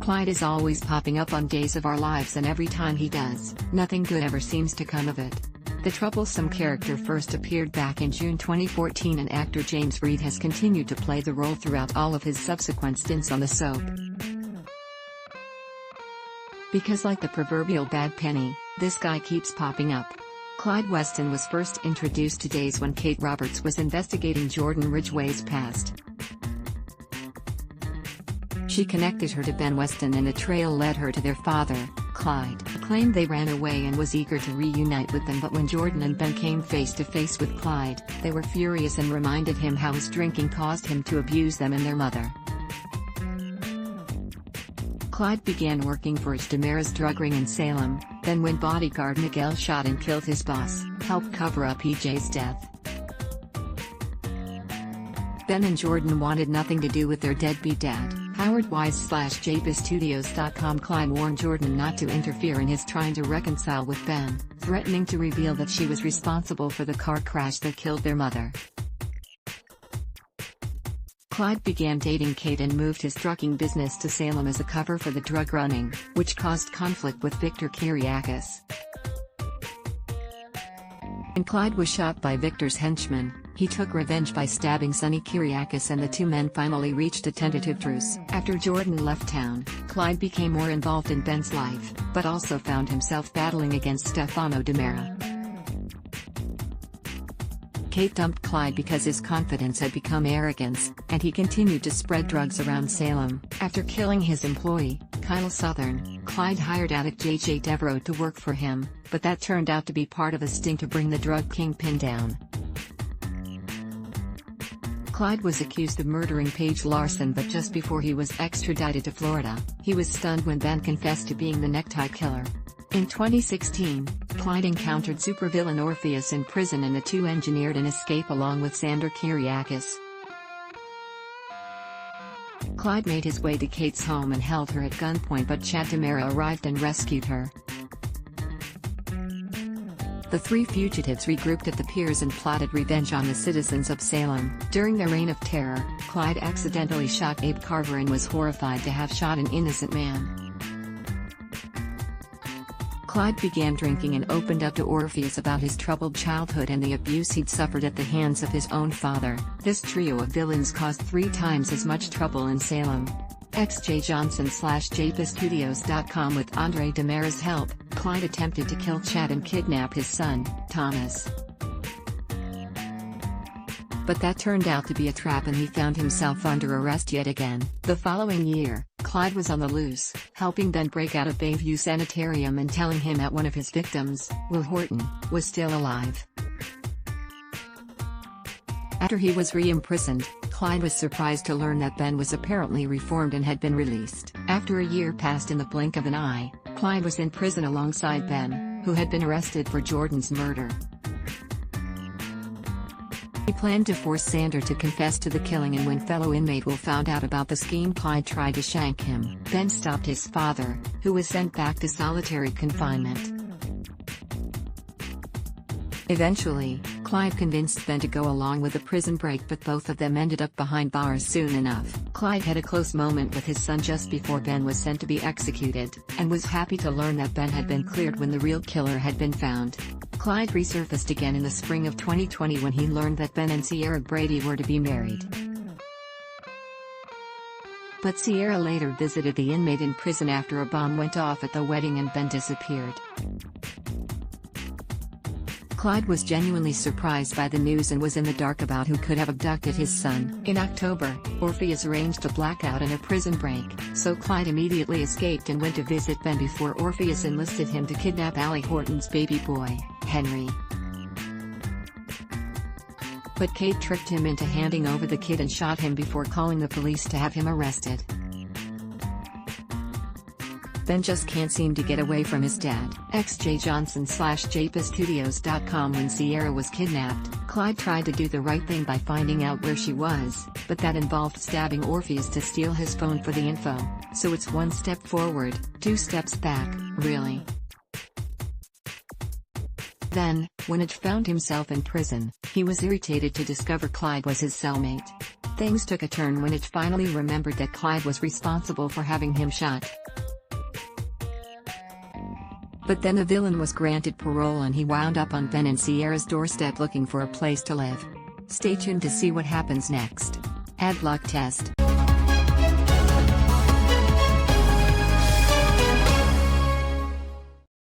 Clyde is always popping up on Days of Our Lives, and every time he does, nothing good ever seems to come of it. The troublesome character first appeared back in June 2014, and actor James Reed has continued to play the role throughout all of his subsequent stints on the soap. Because like the proverbial bad penny, this guy keeps popping up. Clyde Weston was first introduced to Days when Kate Roberts was investigating Jordan Ridgway's past. She connected her to Ben Weston, and a trail led her to their father, Clyde. Claimed they ran away and was eager to reunite with them, but when Jordan and Ben came face to face with Clyde, they were furious and reminded him how his drinking caused him to abuse them and their mother. Clyde began working for Demara's drug ring in Salem, then when bodyguard Miguel shot and killed his boss, helped cover up EJ's death. Ben and Jordan wanted nothing to do with their deadbeat dad. Howard Wise/JBizStudios.com. Clyde warned Jordan not to interfere in his trying to reconcile with Ben, threatening to reveal that she was responsible for the car crash that killed their mother. Clyde began dating Kate and moved his trucking business to Salem as a cover for the drug running, which caused conflict with Victor Kiriakis. When Clyde was shot by Victor's henchman, he took revenge by stabbing Sonny Kiriakis, and the two men finally reached a tentative truce. After Jordan left town, Clyde became more involved in Ben's life, but also found himself battling against Stefano Demara. Kate dumped Clyde because his confidence had become arrogance, and he continued to spread drugs around Salem. After killing his employee, Kyle Southern, Clyde hired addict J.J. Devereaux to work for him, but that turned out to be part of a sting to bring the drug kingpin down. Clyde was accused of murdering Paige Larson, but just before he was extradited to Florida, he was stunned when Ben confessed to being the necktie killer. In 2016, Clyde encountered supervillain Orpheus in prison, and the two engineered an escape along with Xander Kiriakis. Clyde made his way to Kate's home and held her at gunpoint, but Chad Demara arrived and rescued her. The three fugitives regrouped at the piers and plotted revenge on the citizens of Salem. During their reign of terror, Clyde accidentally shot Abe Carver and was horrified to have shot an innocent man. Clyde began drinking and opened up to Orpheus about his troubled childhood and the abuse he'd suffered at the hands of his own father. This trio of villains caused 3 times as much trouble in Salem. XJJohnson/JBizStudios.com. With Andre Demara's help, Clyde attempted to kill Chad and kidnap his son, Thomas. But that turned out to be a trap, and he found himself under arrest yet again. The following year, Clyde was on the loose, helping Ben break out of Bayview Sanitarium and telling him that one of his victims, Will Horton, was still alive. After he was re-imprisoned, Clyde was surprised to learn that Ben was apparently reformed and had been released. After a year passed in the blink of an eye, Clyde was in prison alongside Ben, who had been arrested for Jordan's murder. He planned to force Xander to confess to the killing, and when fellow inmate Will found out about the scheme, Clyde tried to shank him. Ben stopped his father, who was sent back to solitary confinement. Eventually, Clyde convinced Ben to go along with the prison break, but both of them ended up behind bars soon enough. Clyde had a close moment with his son just before Ben was sent to be executed, and was happy to learn that Ben had been cleared when the real killer had been found. Clyde resurfaced again in the spring of 2020 when he learned that Ben and Sierra Brady were to be married. But Sierra later visited the inmate in prison after a bomb went off at the wedding and Ben disappeared. Clyde was genuinely surprised by the news and was in the dark about who could have abducted his son. In October, Orpheus arranged a blackout and a prison break, so Clyde immediately escaped and went to visit Ben before Orpheus enlisted him to kidnap Allie Horton's baby boy, Henry. But Kate tricked him into handing over the kid and shot him before calling the police to have him arrested. Ben just can't seem to get away from his dad. XJJohnson/JBizStudios.com. When Sierra was kidnapped, Clyde tried to do the right thing by finding out where she was, but that involved stabbing Orpheus to steal his phone for the info. So it's 1 step forward, 2 steps back, really. Then, when Edge found himself in prison, he was irritated to discover Clyde was his cellmate. Things took a turn when it finally remembered that Clyde was responsible for having him shot. But then the villain was granted parole and he wound up on Ben and Sierra's doorstep looking for a place to live. Stay tuned to see what happens next. Ad luck test.